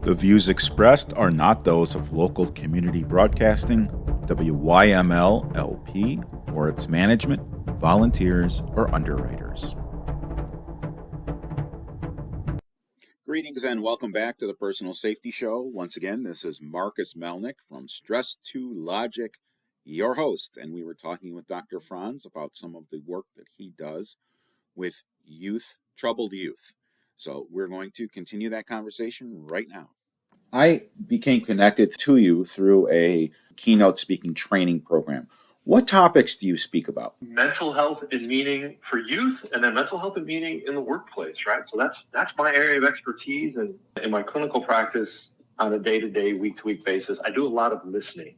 The views expressed are not those of local community broadcasting, WYML LP, or its management, volunteers, or underwriters. Greetings and welcome back to the Personal Safety Show. Once again, this is Marcus Melnick from Stress2Logic, your host, and we were talking with Dr. Franz about some of the work that he does with troubled youth. So we're going to continue that conversation right now. I became connected to you through a keynote speaking training program. What topics do you speak about? Mental health and meaning for youth, and then mental health and meaning in the workplace, right? So that's my area of expertise. And in my clinical practice on a day-to-day, week-to-week basis, I do a lot of listening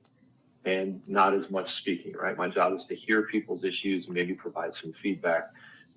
and not as much speaking, right? My job is to hear people's issues and maybe provide some feedback.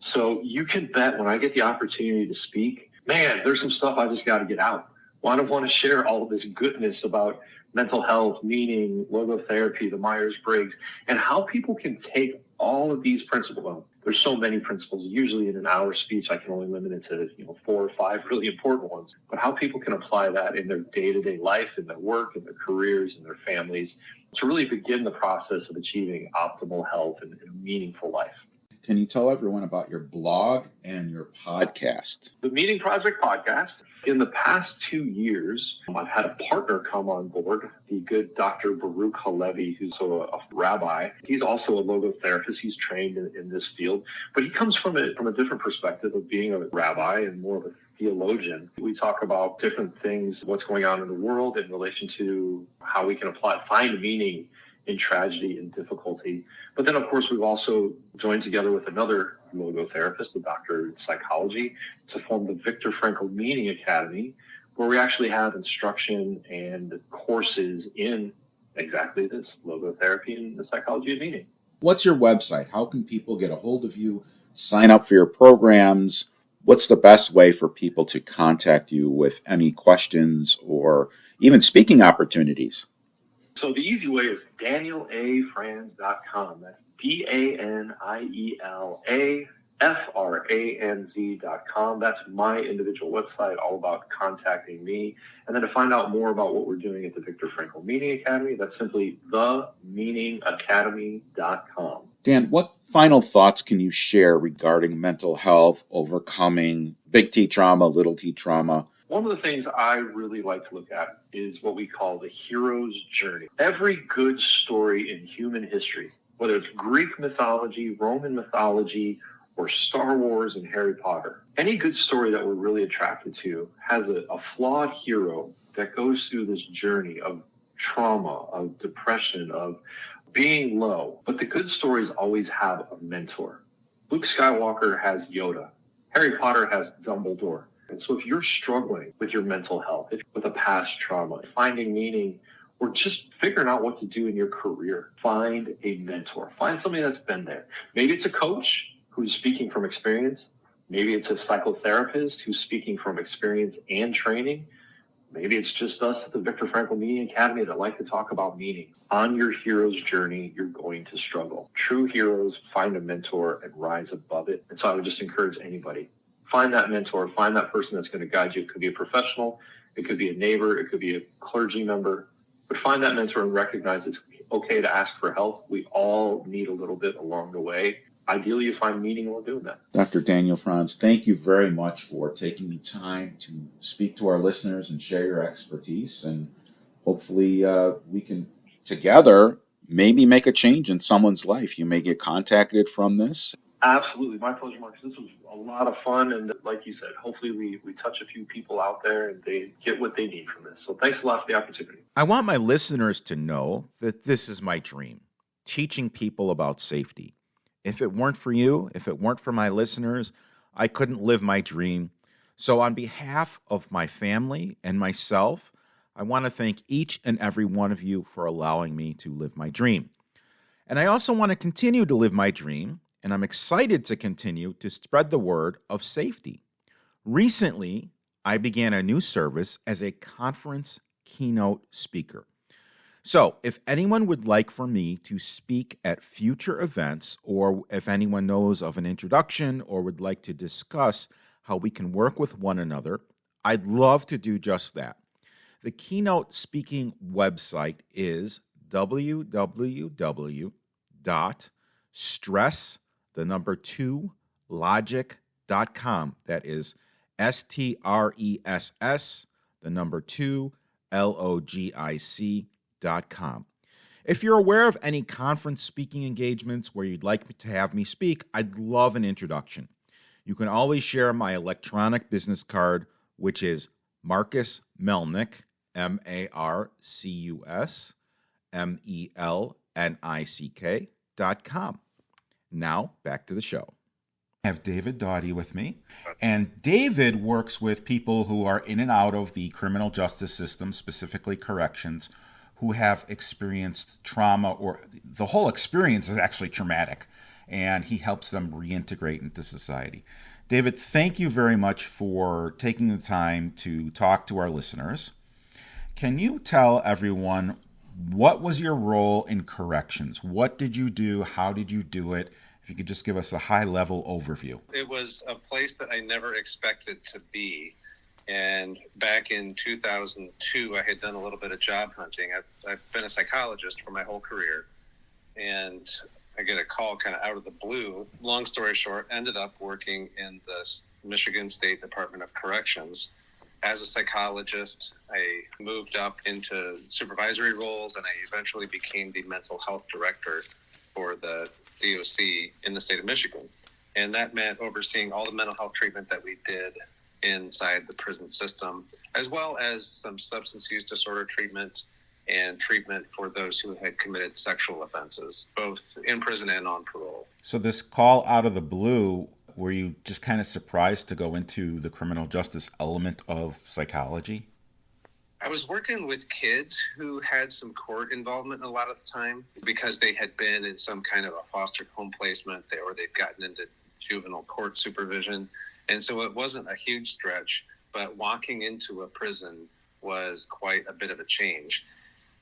So you can bet when I get the opportunity to speak, man, there's some stuff I just got to get out. Well, I don't want to share all of this goodness about mental health, meaning, logotherapy, the Myers-Briggs, and how people can take all of these principles. Well, there's so many principles. Usually in an hour speech, I can only limit it to 4 or 5 really important ones. But how people can apply that in their day-to-day life, in their work, in their careers, in their families, to really begin the process of achieving optimal health and a meaningful life. Can you tell everyone about your blog and your podcast? The Meaning Project podcast. In the past 2 years, I've had a partner come on board, the good Dr. Baruch Halevi, who's a rabbi. He's also a logotherapist. He's trained in this field, but he comes from a different perspective of being a rabbi and more of a theologian. We talk about different things, what's going on in the world in relation to how we can find meaning in tragedy and difficulty. But then, of course, we've also joined together with another logotherapist, a doctor in psychology, to form the Viktor Frankl Meaning Academy, where we actually have instruction and courses in exactly this, logotherapy and the psychology of meaning. What's your website? How can people get a hold of you, sign up for your programs? What's the best way for people to contact you with any questions or even speaking opportunities? So the easy way is danielafranz.com. That's DanielAFranz.com. That's my individual website, all about contacting me. And then to find out more about what we're doing at the Viktor Frankl Meaning Academy, that's simply themeaningacademy.com. Dan, what final thoughts can you share regarding mental health, overcoming big T trauma, little t trauma? One of the things I really like to look at is what we call the hero's journey. Every good story in human history, whether it's Greek mythology, Roman mythology, or Star Wars and Harry Potter, any good story that we're really attracted to has a flawed hero that goes through this journey of trauma, of depression, of being low. But the good stories always have a mentor. Luke Skywalker has Yoda. Harry Potter has Dumbledore. And so if you're struggling with your mental health, with a past trauma, finding meaning, or just figuring out what to do in your career, find a mentor. Find somebody that's been there. Maybe it's a coach who's speaking from experience. Maybe it's a psychotherapist who's speaking from experience and training. Maybe it's just us at the Viktor Frankl Meaning Academy that like to talk about meaning. On your hero's journey, you're going to struggle. True heroes find a mentor and rise above it. And so I would just encourage anybody, find that mentor, find that person that's going to guide you. It could be a professional, it could be a neighbor, it could be a clergy member, but find that mentor and recognize it's okay to ask for help. We all need a little bit along the way. Ideally, you find meaning while doing that. Dr. Daniel Franz, thank you very much for taking the time to speak to our listeners and share your expertise. And hopefully we can together maybe make a change in someone's life. You may get contacted from this. Absolutely. My pleasure, Marcus. This was a lot of fun. And like you said, hopefully we touch a few people out there and they get what they need from this. So thanks a lot for the opportunity. I want my listeners to know that this is my dream, teaching people about safety. If it weren't for you, if it weren't for my listeners, I couldn't live my dream. So on behalf of my family and myself, I want to thank each and every one of you for allowing me to live my dream. And I also want to continue to live my dream, and I'm excited to continue to spread the word of safety. Recently, I began a new service as a conference keynote speaker. So if anyone would like for me to speak at future events, or if anyone knows of an introduction or would like to discuss how we can work with one another, I'd love to do just that. The keynote speaking website is www.stress, the number 2, logic.com. That is STRESS, the number 2, LOGIC.com. If you're aware of any conference speaking engagements where you'd like to have me speak, I'd love an introduction. You can always share my electronic business card, which is Marcus Melnick, MarcusMelnick.com. Now, back to the show. I have David Dawdy with me, and David works with people who are in and out of the criminal justice system, specifically corrections, who have experienced trauma, or the whole experience is actually traumatic, and he helps them reintegrate into society. David, thank you very much for taking the time to talk to our listeners. Can you tell everyone, what was your role in corrections? What did you do? How did you do it? If you could just give us a high-level overview. It was a place that I never expected to be. And back in 2002, I had done a little bit of job hunting. I've been a psychologist for my whole career. And I get a call kind of out of the blue. Long story short, ended up working in the Michigan State Department of Corrections. As a psychologist, I moved up into supervisory roles, and I eventually became the mental health director for the DOC in the state of Michigan. And that meant overseeing all the mental health treatment that we did inside the prison system, as well as some substance use disorder treatment and treatment for those who had committed sexual offenses, both in prison and on parole. So this call out of the blue, were you just kind of surprised to go into the criminal justice element of psychology? I was working with kids who had some court involvement a lot of the time because they had been in some kind of a foster home placement or they'd gotten into juvenile court supervision. And so it wasn't a huge stretch, but walking into a prison was quite a bit of a change.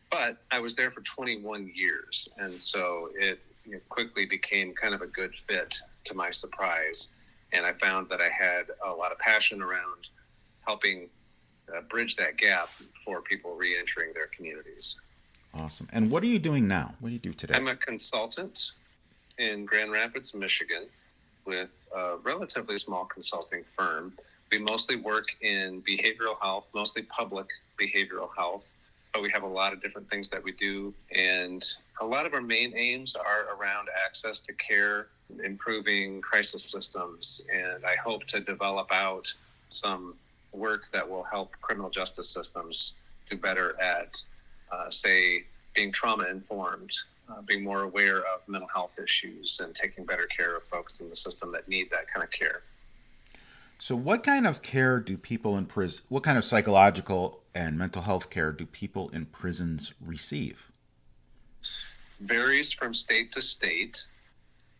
But I was there for 21 years, and so it quickly became kind of a good fit, to my surprise. And I found that I had a lot of passion around helping bridge that gap for people re-entering their communities. Awesome. And what are you doing now? What do you do today? I'm a consultant in Grand Rapids, Michigan, with a relatively small consulting firm. We mostly work in behavioral health, mostly public behavioral health, but we have a lot of different things that we do. And a lot of our main aims are around access to care, improving crisis systems, and I hope to develop out some work that will help criminal justice systems do better at, say, being trauma-informed, being more aware of mental health issues, and taking better care of folks in the system that need that kind of care. So what kind of care do people in prison, what kind of psychological and mental health care do people in prisons receive? Varies from state to state,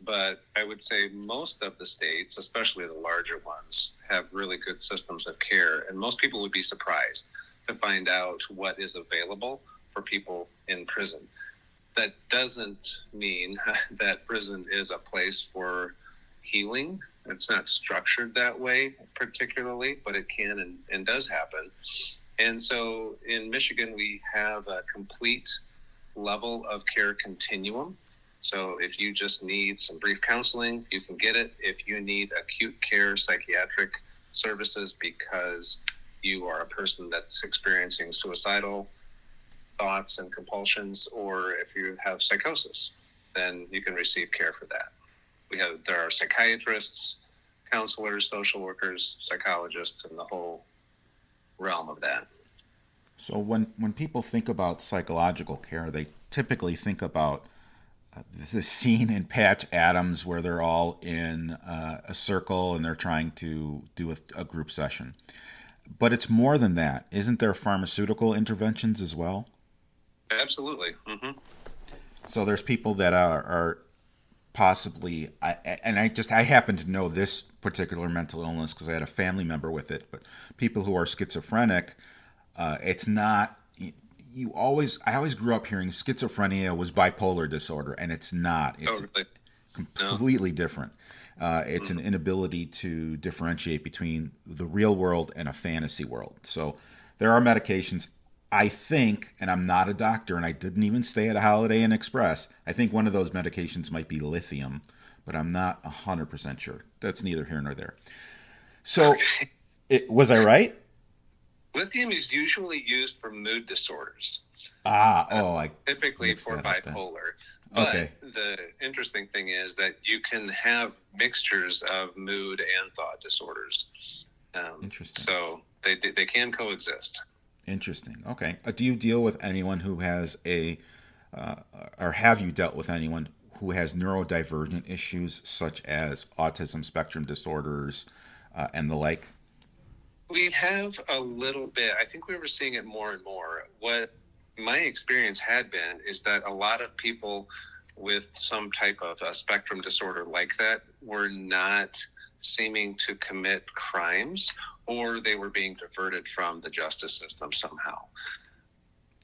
but I would say most of the states, especially the larger ones, have really good systems of care. And most people would be surprised to find out what is available for people in prison. That doesn't mean that prison is a place for healing. It's not structured that way particularly, but it can and does happen. And so in Michigan, we have a complete level of care continuum. So if you just need some brief counseling, you can get it. If you need acute care psychiatric services because you are a person that's experiencing suicidal thoughts and compulsions, or if you have psychosis, then you can receive care for that. There are psychiatrists, counselors, social workers, psychologists, and the whole realm of that. So when people think about psychological care, they typically think about the scene in Patch Adams where they're all in a circle and they're trying to do a group session. But it's more than that. Isn't there pharmaceutical interventions as well? Absolutely. Mm-hmm. So there's people that are possibly, I happen to know this particular mental illness because I had a family member with it, but people who are schizophrenic, it's not, I always grew up hearing schizophrenia was bipolar disorder, and it's not. It's completely different. It's an inability to differentiate between the real world and a fantasy world. So there are medications. I think, and I'm not a doctor, and I didn't even stay at a Holiday Inn Express. I think one of those medications might be lithium, but I'm not 100% sure. That's neither here nor there. So, Okay. was I right? Lithium is usually used for mood disorders, I typically mixed for that up then. bipolar. But Okay, the interesting thing is that you can have mixtures of mood and thought disorders. interesting. So they can coexist. Interesting. Okay. Do you deal with anyone who has or have you dealt with anyone who has neurodivergent issues such as autism spectrum disorders and the like? We have a little bit. I think we were seeing it more and more. What my experience had been is that a lot of people with some type of a spectrum disorder like that were not seeming to commit crimes, or they were being diverted from the justice system somehow.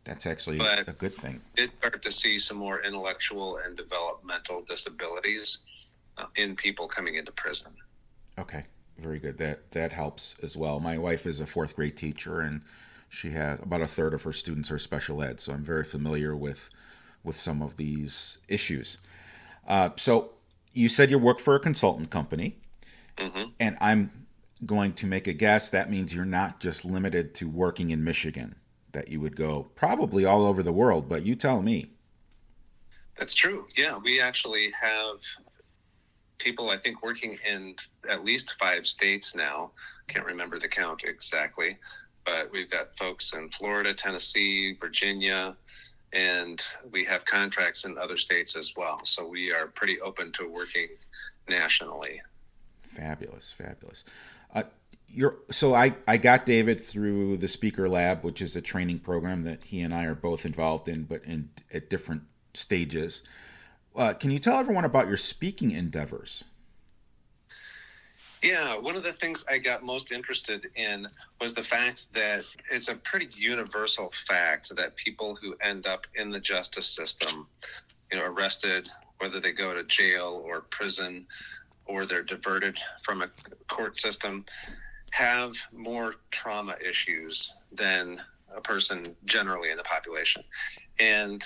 That's actually But a good thing. did start to see some more intellectual and developmental disabilities in people coming into prison. Okay. Very good. That helps as well. My wife is a fourth grade teacher, and she has about a third of her students are special ed. So I'm very familiar with some of these issues. So you said you work for a consultant company, Mm-hmm. and I'm going to make a guess that means you're not just limited to working in Michigan, that you would go probably all over the world, but you tell me. That's true. Yeah, we actually have people, I think, working in at least 5 states now. Can't remember the count exactly, but we've got folks in Florida, Tennessee, Virginia, and we have contracts in other states as well. So we are pretty open to working nationally. Fabulous, fabulous. I got David through the Speaker Lab, which is a training program that he and I are both involved in, but at different stages. Can you tell everyone about your speaking endeavors? Yeah, one of the things I got most interested in was the fact that it's a pretty universal fact that people who end up in the justice system, arrested, whether they go to jail or prison or they're diverted from a court system, have more trauma issues than a person generally in the population. And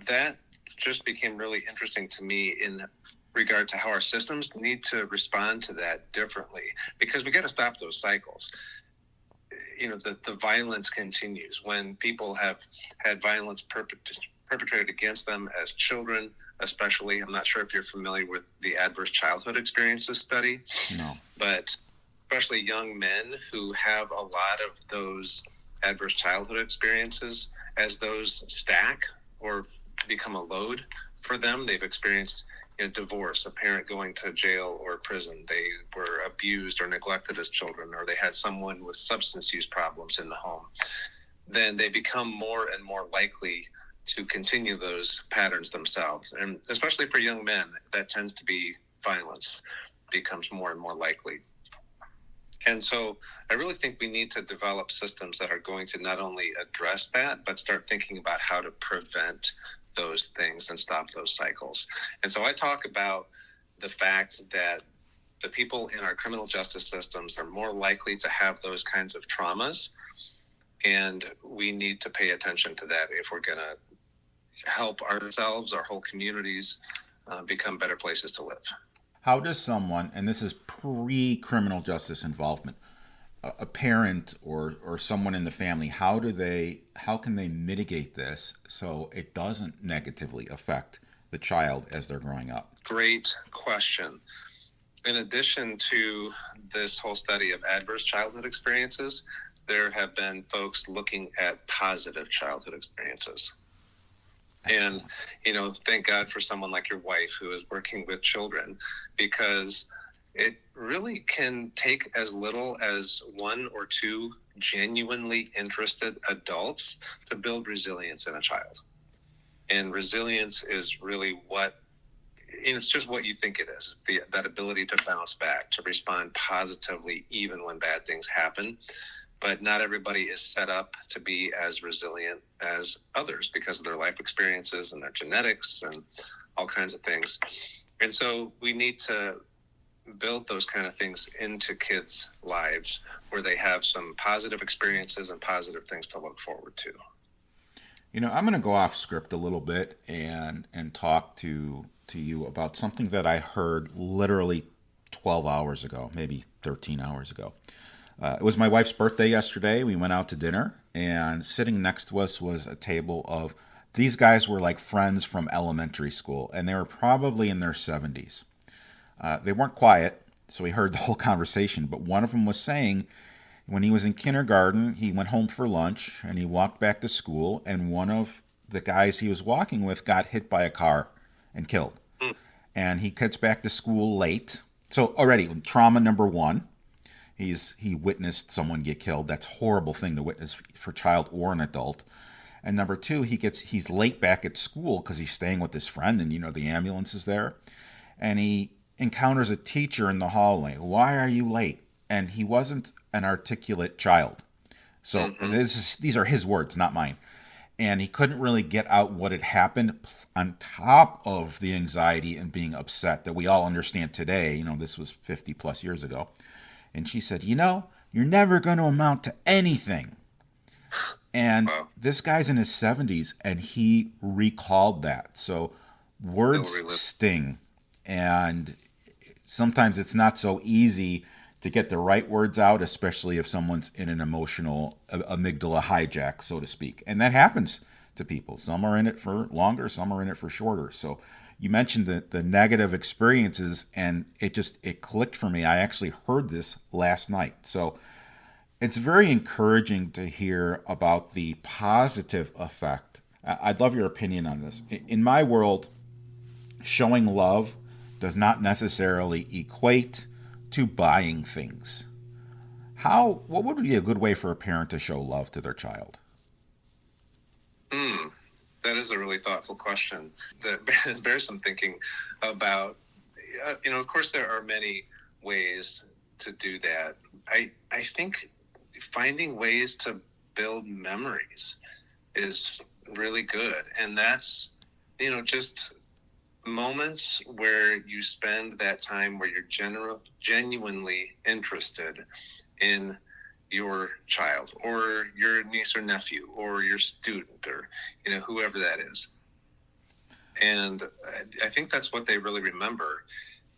that just became really interesting to me in regard to how our systems need to respond to that differently, because we got to stop those cycles. The violence continues when people have had violence perpetrated against them as children, especially. I'm not sure if you're familiar with the adverse childhood experiences study. No. But especially young men who have a lot of those adverse childhood experiences, as those stack or become a load for them. They've experienced divorce, a parent going to jail or prison. They were abused or neglected as children, or they had someone with substance use problems in the home. Then they become more and more likely to continue those patterns themselves. And especially for young men, that tends to be violence becomes more and more likely. And so I really think we need to develop systems that are going to not only address that, but start thinking about how to prevent those things and stop those cycles. And so I talk about the fact that the people in our criminal justice systems are more likely to have those kinds of traumas, and we need to pay attention to that if we're going to help ourselves, our whole communities, become better places to live. How does someone, and this is pre-criminal justice involvement, a parent or someone in the family, how can they mitigate this so it doesn't negatively affect the child as they're growing up? Great question. In addition to this whole study of adverse childhood experiences, there have been folks looking at positive childhood experiences. And, thank God for someone like your wife who is working with children, because it really can take as little as 1 or 2 genuinely interested adults to build resilience in a child. And resilience is really it's just what you think it is. That ability to bounce back, to respond positively even when bad things happen. But not everybody is set up to be as resilient as others because of their life experiences and their genetics and all kinds of things. And so we need to build those kind of things into kids' lives where they have some positive experiences and positive things to look forward to. I'm going to go off script a little bit and talk to you about something that I heard literally 12 hours ago, maybe 13 hours ago. It was my wife's birthday yesterday. We went out to dinner, and sitting next to us was a table of these guys were like friends from elementary school, and they were probably in their 70s. They weren't quiet, so we heard the whole conversation, but one of them was saying when he was in kindergarten, he went home for lunch, and he walked back to school, and one of the guys he was walking with got hit by a car and killed. And he gets back to school late. So already, trauma number one, he witnessed someone get killed. That's a horrible thing to witness for a child or an adult. And number two, he's late back at school because he's staying with his friend, and the ambulance is there. And he encounters a teacher in the hallway. Why are you late? And he wasn't an articulate child. So these are his words, not mine. And he couldn't really get out what had happened on top of the anxiety and being upset that we all understand today. This was 50 plus years ago. And she said, you're never going to amount to anything. And this guy's in his 70s, and he recalled that. So words sting. And sometimes it's not so easy to get the right words out, especially if someone's in an emotional amygdala hijack, so to speak. And that happens to people. Some are in it for longer, some are in it for shorter. So you mentioned the negative experiences, and it clicked for me. I actually heard this last night. So it's very encouraging to hear about the positive effect. I'd love your opinion on this. In my world, showing love does not necessarily equate to buying things. What would be a good way for a parent to show love to their child? That is a really thoughtful question that bears some thinking about. Of course, there are many ways to do that. I think finding ways to build memories is really good. And that's, just moments where you spend that time where you're genuinely interested in your child or your niece or nephew or your student or whoever that is. And I think that's what they really remember,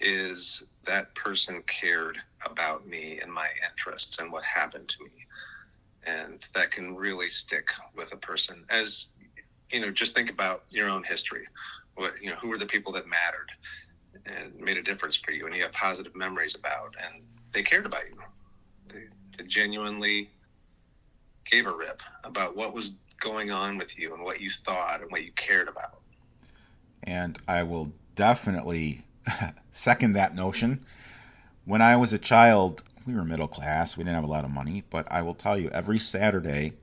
is that person cared about me and my interests and what happened to me. And that can really stick with a person. As just think about your own history. Who were the people that mattered and made a difference for you and you have positive memories about, and they cared about you. They genuinely gave a rip about what was going on with you and what you thought and what you cared about. And I will definitely second that notion. When I was a child, we were middle class. We didn't have a lot of money, but I will tell you, every Saturday,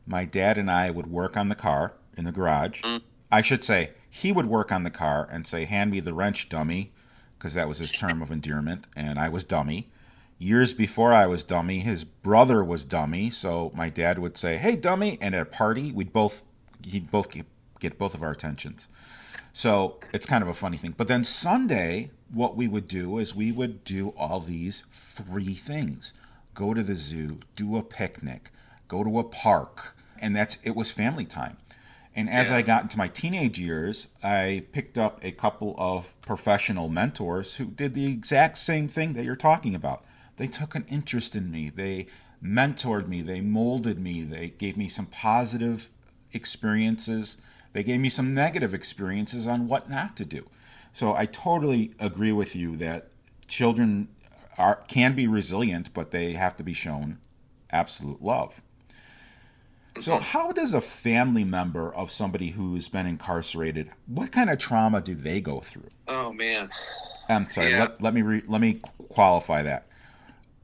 my dad and I would work on the car in the garage. I should say, he would work on the car and say, hand me the wrench, dummy, because that was his term of endearment, and I was dummy. Years before I was dummy, his brother was dummy, so my dad would say, hey, dummy, and at a party, he'd both get both of our attentions. So it's kind of a funny thing. But then Sunday, what we would do is we would do all these free things. Go to the zoo, do a picnic, go to a park, and it was family time. And as I got into my teenage years, I picked up a couple of professional mentors who did the exact same thing that you're talking about. They took an interest in me. They mentored me. They molded me. They gave me some positive experiences. They gave me some negative experiences on what not to do. So I totally agree with you that children can be resilient, but they have to be shown absolute love. So how does a family member of somebody who's been incarcerated, what kind of trauma do they go through? Oh, man. I'm sorry. Yeah. Let me qualify that.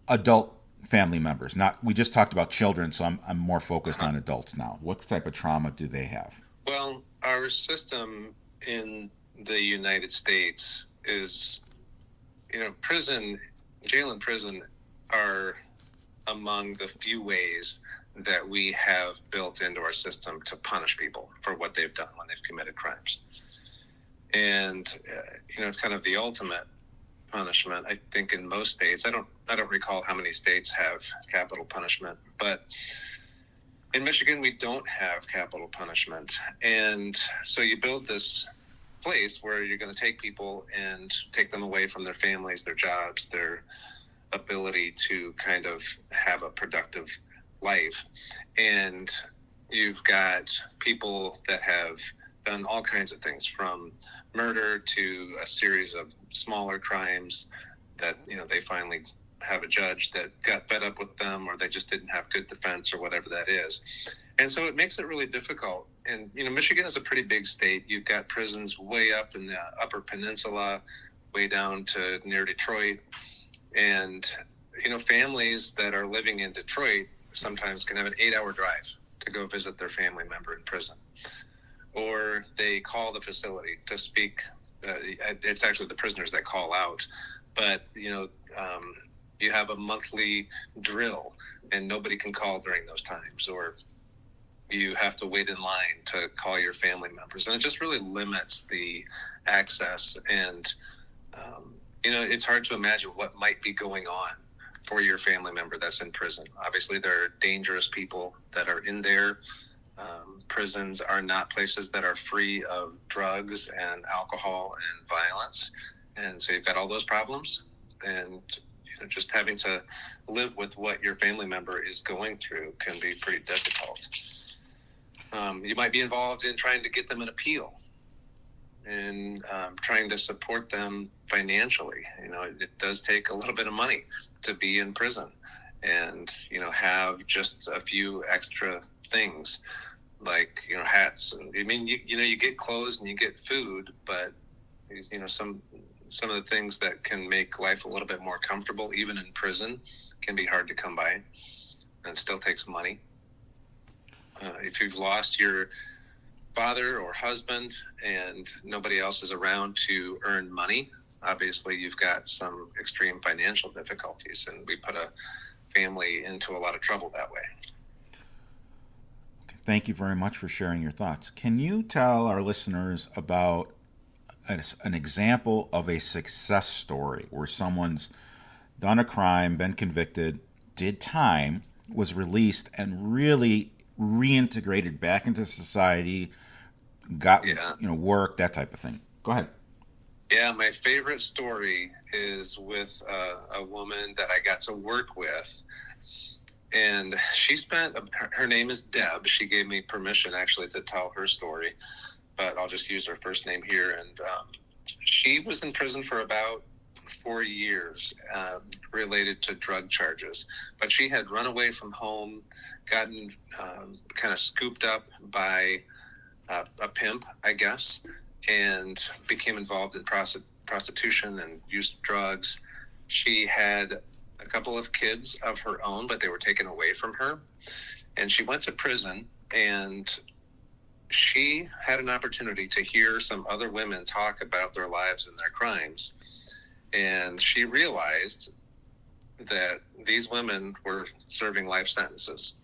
Adult family members. We just talked about children, so I'm more focused on adults now. What type of trauma do they have? Well, our system in the United States is, jail and prison are among the few ways that we have built into our system to punish people for what they've done when they've committed crimes. And, it's kind of the ultimate punishment. I think in most states, I don't recall how many states have capital punishment, but in Michigan, we don't have capital punishment. And so you build this place where you're going to take people and take them away from their families, their jobs, their ability to kind of have a productive life. And you've got people that have done all kinds of things, from murder to a series of smaller crimes that, they finally have a judge that got fed up with them, or they just didn't have good defense, or whatever that is. And so it makes it really difficult. And, Michigan is a pretty big state. You've got prisons way up in the Upper Peninsula, way down to near Detroit. And, families that are living in Detroit sometimes can have an 8-hour drive to go visit their family member in prison. Or they call the facility to speak. It's actually the prisoners that call out. But, you have a monthly drill and nobody can call during those times, or you have to wait in line to call your family members. And it just really limits the access. And, it's hard to imagine what might be going on for your family member that's in prison. Obviously, there are dangerous people that are in there. Prisons are not places that are free of drugs and alcohol and violence. And so you've got all those problems. And just having to live with what your family member is going through can be pretty difficult. You might be involved in trying to get them an appeal and trying to support them financially. It does take a little bit of money to be in prison and, have just a few extra things like, hats. And you get clothes and you get food, but, some of the things that can make life a little bit more comfortable, even in prison, can be hard to come by, and it still takes money. If you've lost your father or husband and nobody else is around to earn money, obviously you've got some extreme financial difficulties, and we put a family into a lot of trouble that way. Thank you very much for sharing your thoughts. Can you tell our listeners about an example of a success story where someone's done a crime, been convicted, did time, was released, and really reintegrated back into society, got work, that type of thing? Go ahead. Yeah, my favorite story is with a woman that I got to work with. And she spent, her name is Deb. She gave me permission actually to tell her story, but I'll just use her first name here. And she was in prison for about 4 years related to drug charges. But she had run away from home, gotten kind of scooped up by a pimp, I guess, and became involved in prostitution and used drugs. She had a couple of kids of her own, but they were taken away from her. And she went to prison, and she had an opportunity to hear some other women talk about their lives and their crimes. And she realized that these women were serving life sentences,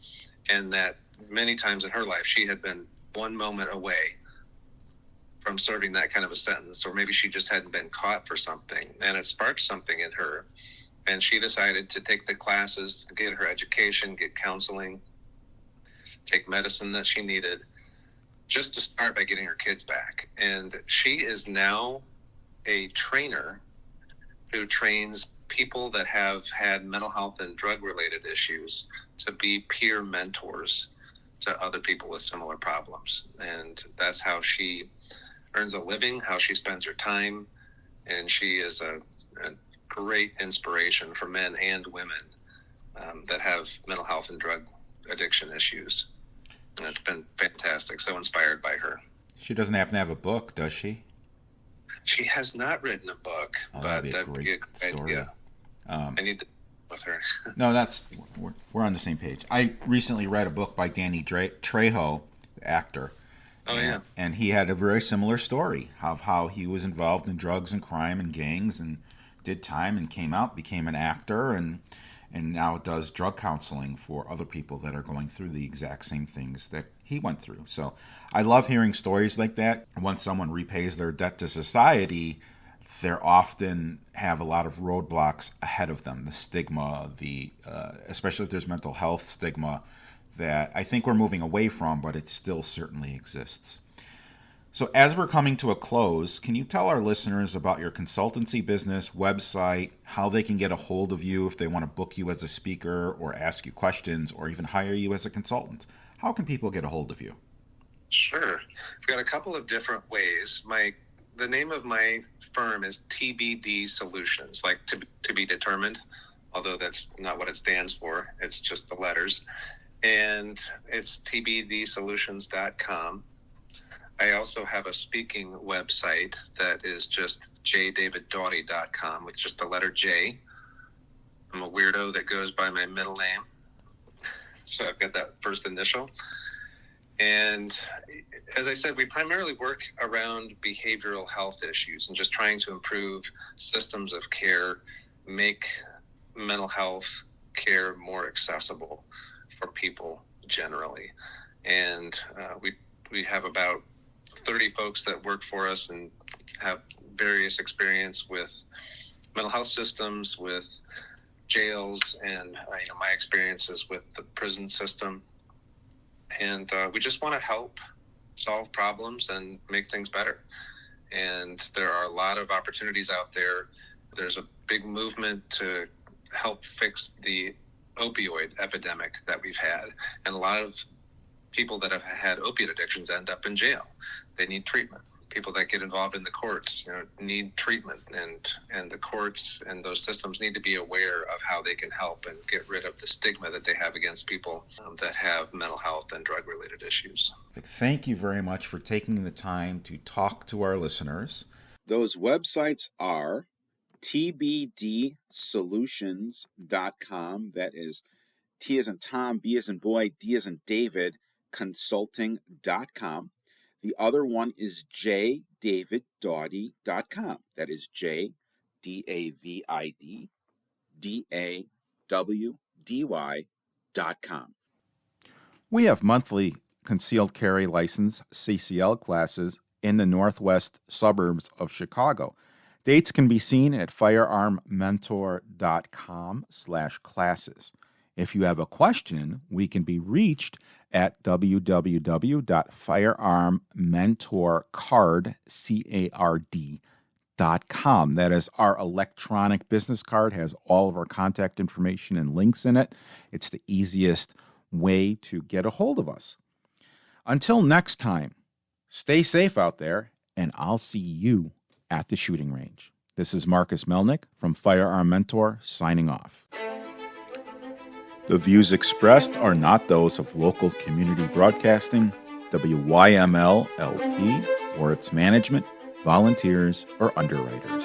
and that many times in her life she had been one moment away from serving that kind of a sentence, or maybe she just hadn't been caught for something. And it sparked something in her. And she decided to take the classes, get her education, get counseling, take medicine that she needed, just to start by getting her kids back. And she is now a trainer who trains people that have had mental health and drug-related issues to be peer mentors to other people with similar problems. And that's how she earns a living, how she spends her time. And she is a great inspiration for men and women that have mental health and drug addiction issues. And it's been fantastic. So inspired by her. She doesn't happen to have a book, does she? She has not written a book, but that'd be a great story. idea. I need to with her. No, we're on the same page. I recently read a book by Danny Trejo, the actor. Oh, yeah. And he had a very similar story of how he was involved in drugs and crime and gangs and did time and came out, became an actor, and now does drug counseling for other people that are going through the exact same things that he went through. So I love hearing stories like that. Once someone repays their debt to society, they often have a lot of roadblocks ahead of them. The stigma, especially if there's mental health stigma, that I think we're moving away from, but it still certainly exists. So as we're coming to a close, can you tell our listeners about your consultancy business, website, how they can get a hold of you if they want to book you as a speaker or ask you questions or even hire you as a consultant? How can people get a hold of you? Sure. We've got a couple of different ways. The name of my firm is TBD Solutions, like to be determined, although that's not what it stands for. It's just the letters. And it's tbdsolutions.com. I also have a speaking website that is just jdaviddawdy.com with just the letter J. I'm a weirdo that goes by my middle name, so I've got that first initial. And as I said, we primarily work around behavioral health issues and just trying to improve systems of care, make mental health care more accessible for people generally. And we have about 30 folks that work for us and have various experience with mental health systems, with jails, and my experiences with the prison system. And we just want to help solve problems and make things better. And there are a lot of opportunities out there. There's a big movement to help fix the opioid epidemic that we've had. And a lot of people that have had opiate addictions end up in jail. They need treatment. People that get involved in the courts, need treatment, and the courts and those systems need to be aware of how they can help and get rid of the stigma that they have against people that have mental health and drug-related issues. Thank you very much for taking the time to talk to our listeners. Those websites are tbdsolutions.com. That is T as in Tom, B as in boy, D as in David, consulting.com. The other one is jdaviddawdy.com. That is jdaviddawdy.com. We have monthly concealed carry license CCL classes in the northwest suburbs of Chicago. Dates can be seen at firearmmentor.com/classes. If you have a question, we can be reached at www.firearmmentorcard.com. That is our electronic business card, has all of our contact information and links in it. It's the easiest way to get a hold of us. Until next time, stay safe out there, and I'll see you at the shooting range. This is Marcus Melnick from Firearm Mentor signing off. The views expressed are not those of local community broadcasting, WYML LP, or its management, volunteers, or underwriters.